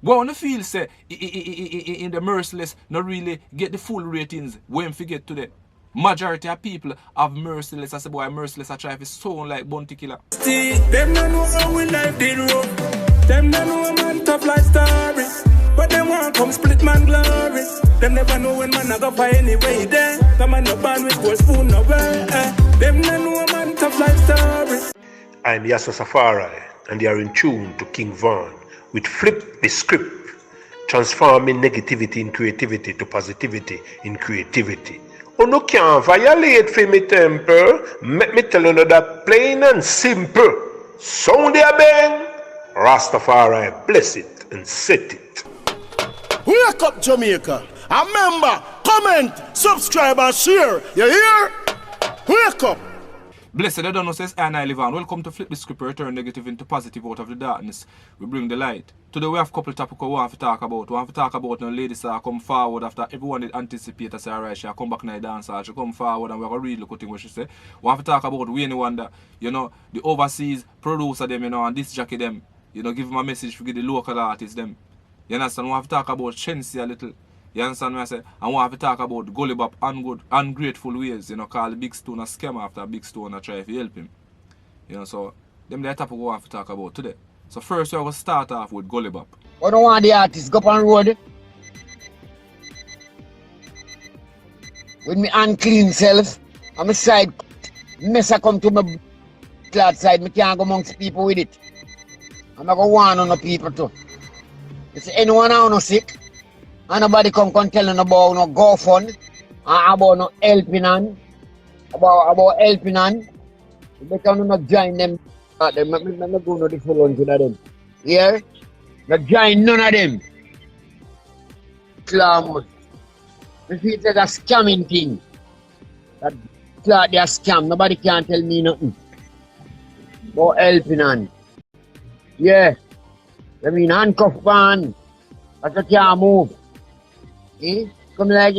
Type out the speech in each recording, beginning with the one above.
But when you feel say in the merciless not really get the full ratings when forget today. Majority of people have merciless. I say boy merciless I try to sound like Bounty Killer. See, them don't know how we life did rough. Them don't know a man tough life story. But them want come split man glory. Them never know when man I go for anyway there. Come on no band with gold spoon no way. Them don't know a man tough life story. I'm Yasa Safari, and you are in tune to King Von with Flip the Script, transforming negativity in creativity to positivity in creativity. Oh, no can't violate for me temper. Make me tell you that plain and simple. Sound there bang. Rastafari bless it and set it. Wake up Jamaica. Remember, comment, subscribe and share. You hear? Wake up. Blessed, I don't know, says I live on. Welcome to Flip the Script, return negative into positive out of the darkness. We bring the light. Today we have a couple of topics we want to talk about. We want to talk about now ladies come forward after everyone did anticipate and say, alright, she'll come back in the dance hall. She'll come forward and we're going to read look at what she say. We want to talk about Wayne Wonder, you know, the overseas producer them, you know, and this jacket them, you know, give them a message for the local artists them. You understand? We have to talk about Shensi a little. You understand what I say? And we have to talk about Gully Bop ungrateful ways, you know, call the Big Stone a scammer after Big Stone and try to help him. You know, so them the topic we have to talk about today. So first we're going to start off with Gully Bop. I don't want the artist go up on road with me unclean self on my side. Mess I come to my glad side, me can't go amongst people with it. I'm not going to warn on the people too. If anyone now no sick, and nobody come telling about no go fund, about no helping hand, about helping hand, you better not join them. I'm not going to the full on to them. Yeah? Not join none of them. Clamor. If it's a scamming thing, that they are scam, nobody can tell me nothing. About helping hand. Yeah. I mean handcuff man. That's what can't move. Eh? Come like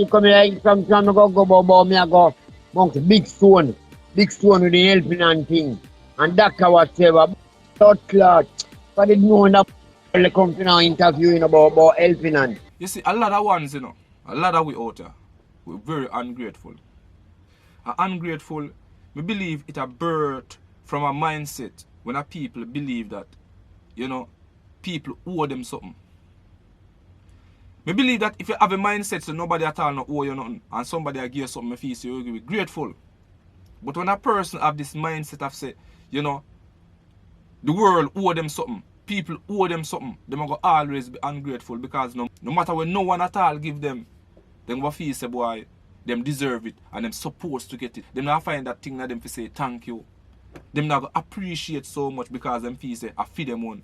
some go about me I go amongst Big Stone with the helping hand thing. And doctor whatever. Blood clot. But they know that they come to now interviewing about helping hand. You see, a lot of ones, you know, a lot of we out there, we're very ungrateful. And ungrateful, we believe it a birth from a mindset when a people believe that, you know, people owe them something. I believe that if you have a mindset so nobody at all no owe you nothing and somebody will give you something feel so you'll be grateful. But when a person have this mindset of say, you know, the world owe them something, people owe them something, they will always be ungrateful because no matter when no one at all give them, they will feel say boy, them deserve it and them supposed to get it. Them not find that thing that them to say thank you. Them not appreciate so much because them feel say I feed them one.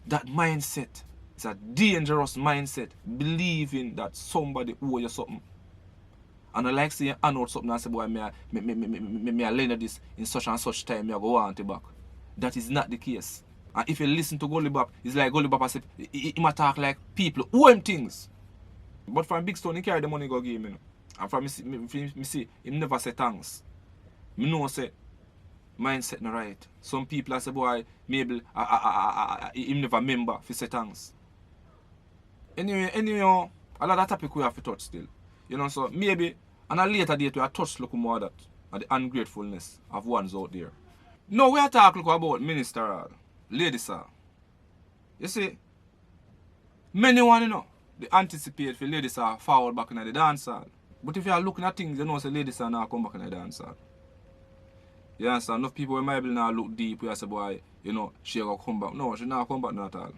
That mindset is a dangerous mindset, believing that somebody owe you something. And I like saying I know something and say, boy, me I learn this in such and such time, me I go want it back. That is not the case. And if you listen to Gully Bop, it's like Gully Bop say, he might talk like people owe him things. But from Big Stone, he carry the money go give him, you know. And from me see, he never say thanks. Me know say, mindset not right. Some people say, boy, maybe him never remember if he say thanks. Anyway, a lot of topic we have to touch still. You know, so maybe on a later date we have touched look more that and the ungratefulness of ones out there. No, we are talking about ministerial, ladies sir. You see, many want to know, they anticipate for ladies are forward back in the dance hall. But if you are looking at things, you know say ladies are now come back in the dance hall. You understand? Enough people in Bible now look deep where I say, boy, you know, she will come back. No, she not come back not at all.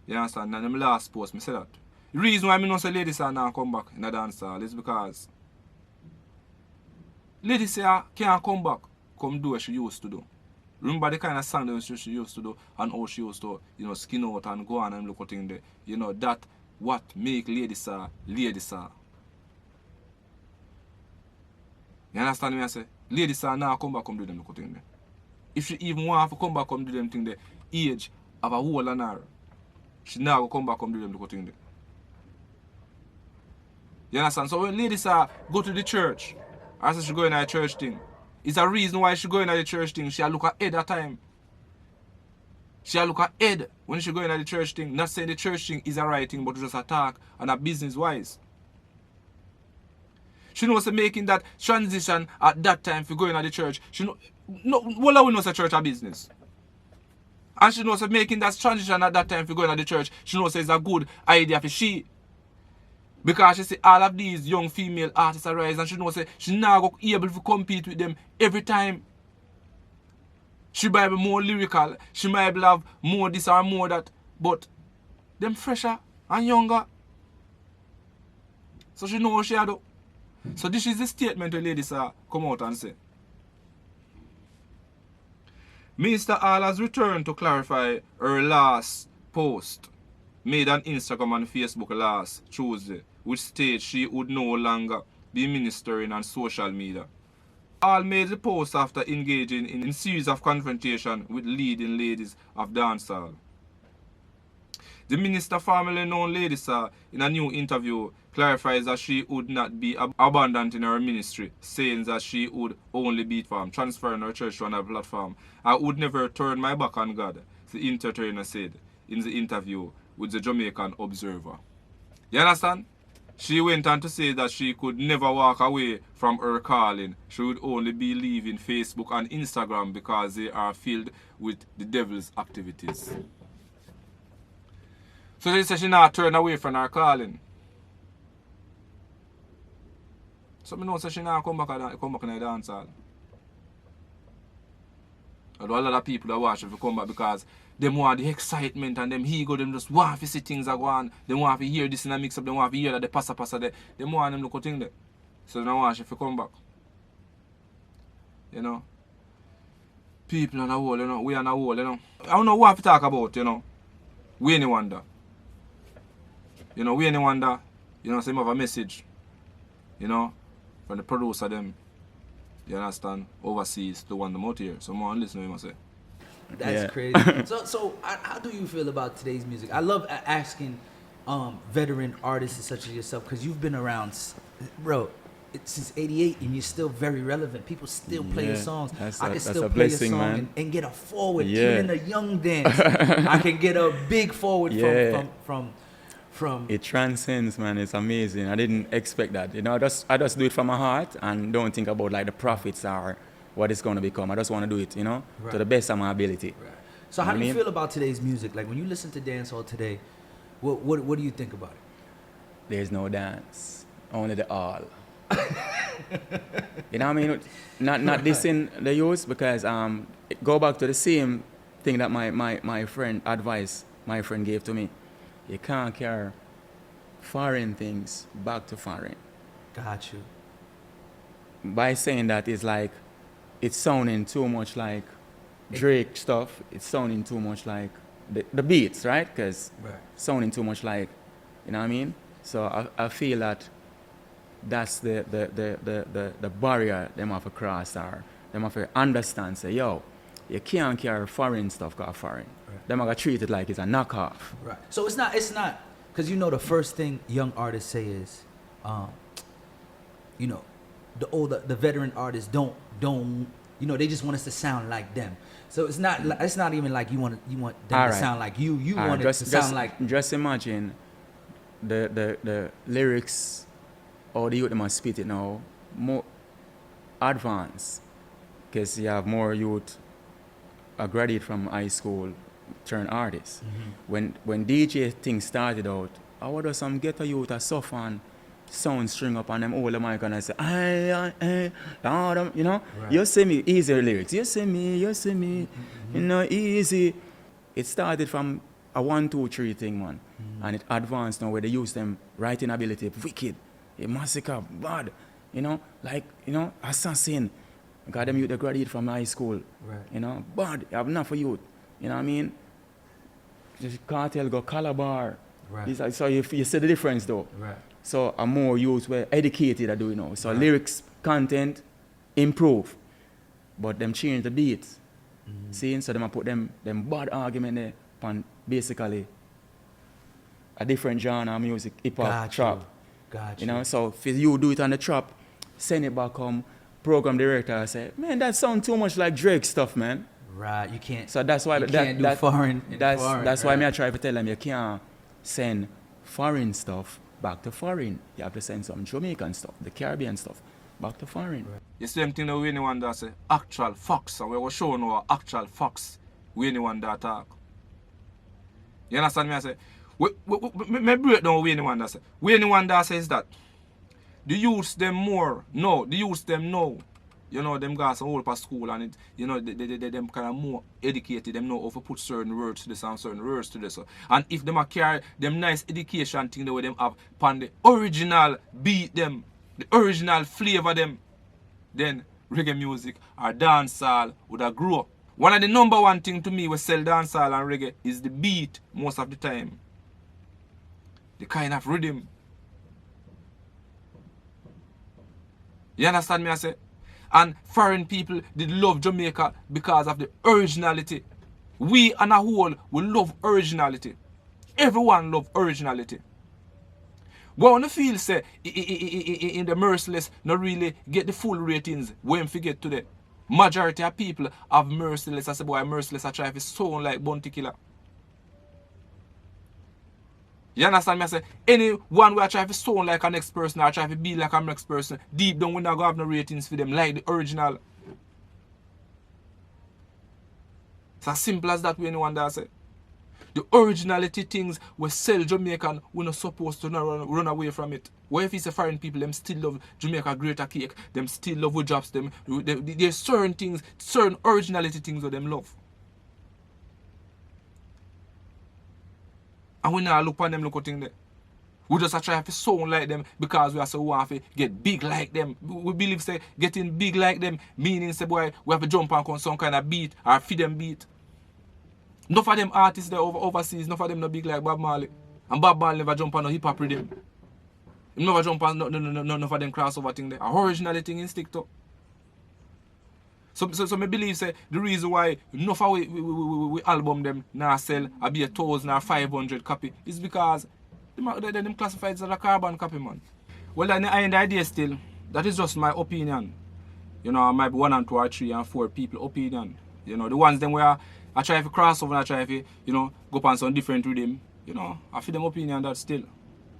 You understand? And in my last post, I say that. The reason why I don't say ladies are now come back in the dance hall is because ladies can't come back, come do what she used to do. Remember the kind of song that she used to do and how she used to, you know, skin out and go on and look at things there. You know, that what make ladies are ladies are. You understand me I say? Ladies are now come back come do them look at things there. If she even want to come back come do them thing there, age of a whole and her, she now will come back come do them look at things there. You understand? So when ladies go to the church, as she go in a church thing, it's a reason why she go in the church thing. She look ahead of time. She a look ahead when she go in at the church thing. Not saying the church thing is a right thing, but just a talk and a business wise. She knows making that transition at that time for going to the church. She know, no, well, we know the church a business. And she knows making that transition at that time for going to the church. She knows it's a good idea for she. Because she see all of these young female artists arise and she knows she now go able to compete with them every time. She might be more lyrical. She might have more this or more that. But them fresher and younger. So she knows what she do. So this is the statement the ladies come out and say. Mr. Hall has returned to clarify her last post made on Instagram and Facebook last Tuesday, which states she would no longer be ministering on social media. Hall made the post after engaging in a series of confrontation with leading ladies of dancehall. The minister, formerly known Lady Sir, in a new interview, clarifies that she would not be abundant in her ministry, saying that she would only be transferring her church to another platform. I would never turn my back on God, the entertainer said in the interview with the Jamaican Observer. You understand? She went on to say that she could never walk away from her calling. She would only be leaving Facebook and Instagram because they are filled with the devil's activities. So they say she not turn away from her calling. So I know say she not come back in the dance hall. Although a lot of people that watch if come back because they want the excitement and them ego, them just want to see things that go on. They want to hear this in a mix up, they want to hear that the passa there. They want them look at thing there. So they don't watch if you come back. You know? People on the wall, you know, we on the wall, you know. I don't know what to talk about, you know. We any wonder. You know, we any wonder, you know, some of a message, you know, from the producer them, you understand, overseas to want them out here. So more listen to what I say. That's crazy. So how do you feel about today's music? I love asking veteran artists such as yourself because you've been around, bro, since '88 and you're still very relevant. People still play your songs. I can still play your song and get a forward, even in a young dance. I can get a big forward from it transcends, man. It's amazing. I didn't expect that. You know, I just do it from my heart and don't think about like the profits or what it's going to become. I just want to do it, you know, to the best of my ability. Right. So how do you feel about today's music? Like when you listen to dancehall today, what do you think about it? There's no dance, only the all. You know what I mean? Not dissing the youth because go back to the same thing that my friend gave to me. You can't carry foreign things back to foreign. Got you. By saying that, it's like it's sounding too much like Drake stuff. It's sounding too much like the beats, right? Because sounding too much like, you know what I mean? So I feel that that's the barrier them have to cross or them have to understand. Say, yo, you can't carry foreign stuff called foreign. Them are gonna treat it like it's a knockoff. Right. So it's not because you know the first thing young artists say is, you know, the veteran artists don't you know, they just want us to sound like them. So it's not even like you want them to sound like you. You want it to sound like. Just imagine the lyrics or the youth them must spit it now more advanced because you have more youth graduate from high school turn artists. Mm-hmm. When DJ thing started out, I would have some ghetto youth a suffer and sound string up on them all the mic and I say, you know, you see me, easier lyrics. You see me, you know, easy. It started from a 1, 2, 3 thing, man. Mm-hmm. And it advanced now where they use them writing ability, wicked, a massacre, bad, you know, like, you know, assassin. Got them youth that graduate from high school, you know, bad, you have enough for youth, you know what I mean? The cartel go Calabar. Right. So you see the difference though. Right. So a more youth were educated at doing now. So lyrics, content, improve. But them change the beats. Mm-hmm. See, so them put them bad argument there on basically a different genre of music, hip hop, trap. Gotcha. You know, so if you do it on the trap, send it back home, program director say, man, that sounds too much like Drake stuff, man. Right. You can't. So that's why you can't do foreign. That's why me I try to tell them you can't send foreign stuff back to foreign. You have to send some Jamaican stuff, the Caribbean stuff, back to foreign. You see same thing that we anyone that say actual facts, and we will show no actual facts. We anyone that talk. You understand me? I say, me break down we anyone that say. We anyone that says that the youths them more. No, the youths them know. You know, them guys some old past school and it, you know, they them kind of more educated. Them know how to put certain words to this and certain words to this. And if them a carry them nice education thing the way them have upon the original beat them, the original flavor them, then reggae music or dancehall would have grow up. One of the number one thing to me we sell dancehall and reggae is the beat most of the time. The kind of rhythm. You understand me I say? And foreign people did love Jamaica because of the originality. We on a whole will love originality. Everyone love originality. But when you feel say in the merciless not really get the full ratings when forget today. Majority of people have merciless. I say boy merciless I try to sound like Bounty Killer. You understand me? I say, anyone where I try to sound like a next person or try to be like a next person, deep down we not gonna have no ratings for them like the original. It's as simple as that way anyone that say. The originality things we sell Jamaican, we're not supposed to not run away from it. What if it's a foreign people, them still love Jamaica greater cake, them still love we drops them. There's certain things, certain originality things that them love. And we now look on them look at things there. We just try to sound like them because we are so want to get big like them. We believe say getting big like them meaning say boy we have to jump on some kind of beat or feed them beat. Enough of them artists there overseas, enough of them not big like Bob Marley. And Bob Marley never jump on no hip hop rhythm. He never jump on none of them crossover thing there. A originality thing in stick to. So me believe say the reason why enough of we album them now sell a be 1,000 or 500 copy is because them classified as a carbon copy man. Well in the idea still, that is just my opinion. You know, I might be 1 and 2 or 3 and 4 people opinion. You know, the ones them where I try to cross over and I try to, you know, go on some different rhythm. You know, I feel them opinion that still.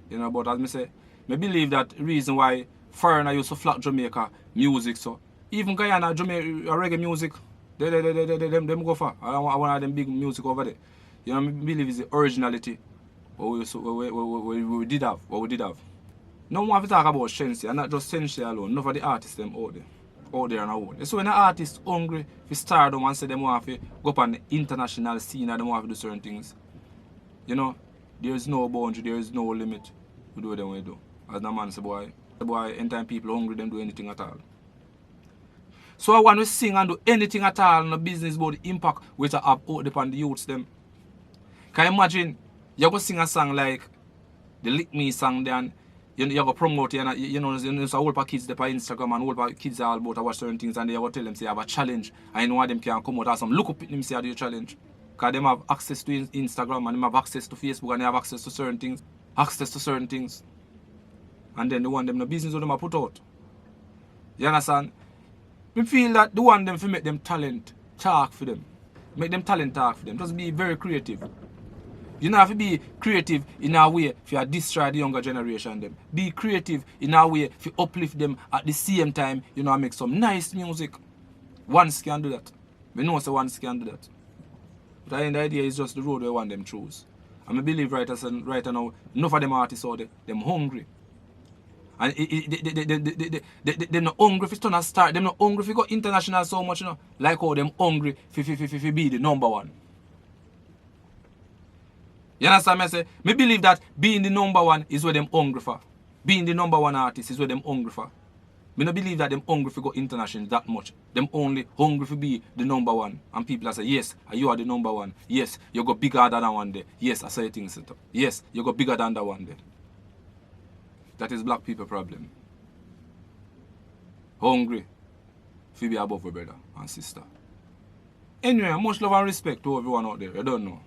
You know, but as me say, I believe that reason why foreigner used to flock Jamaica music so. Even Guyana, Jamaica, reggae music, them go for. I want them big music over there. You know, I believe it's the originality what we did have. No one have to talk about Shensi, and not just Shensi alone. None of the artists them out there and out. So when an artist hungry for stardom and say them want to go up on the international scene and they want to do certain things, you know, there is no boundary, there is no limit. We do what we do. As the man say, boy, anytime people hungry, them do anything at all. So I want to sing and do anything at all in the business about the impact which I have out upon the youths them. Can you imagine you go sing a song like the Lick Me song then you go promote it and you know so all the kids there on Instagram and all the kids are all about to watch certain things and they go tell them say I have a challenge and you know what them can come out or some look up at them say I do a challenge. Because them have access to Instagram and them have access to Facebook and they have access to certain things. And then the one them the business of them are put out. You understand? I feel that the one them to make them talent talk for them. Make them talent talk for them. Just be very creative. You don't have to be creative in a way to destroy the younger generation them. Be creative in a way to uplift them at the same time, you know, make some nice music. One can do that. We know so one can do that. But the idea is just the road we want them choose. And I believe right now, enough of them artists out there, them hungry. And they're not hungry for to start. They're not hungry for go international so much, you know. Like how them hungry for be the number one. You understand me? I say, me believe that being the number one is what them hungry for. Being the number one artist is what them hungry for. Me don't believe that them hungry for go international that much. Them only hungry for be the number one. And people say, yes, you are the number one. Yes, you go bigger than that one day. Yes, I say things. Yes, you go bigger than that one day. That is black people problem. Hungry for be above a brother and sister. Anyway, much love and respect to everyone out there. I don't know.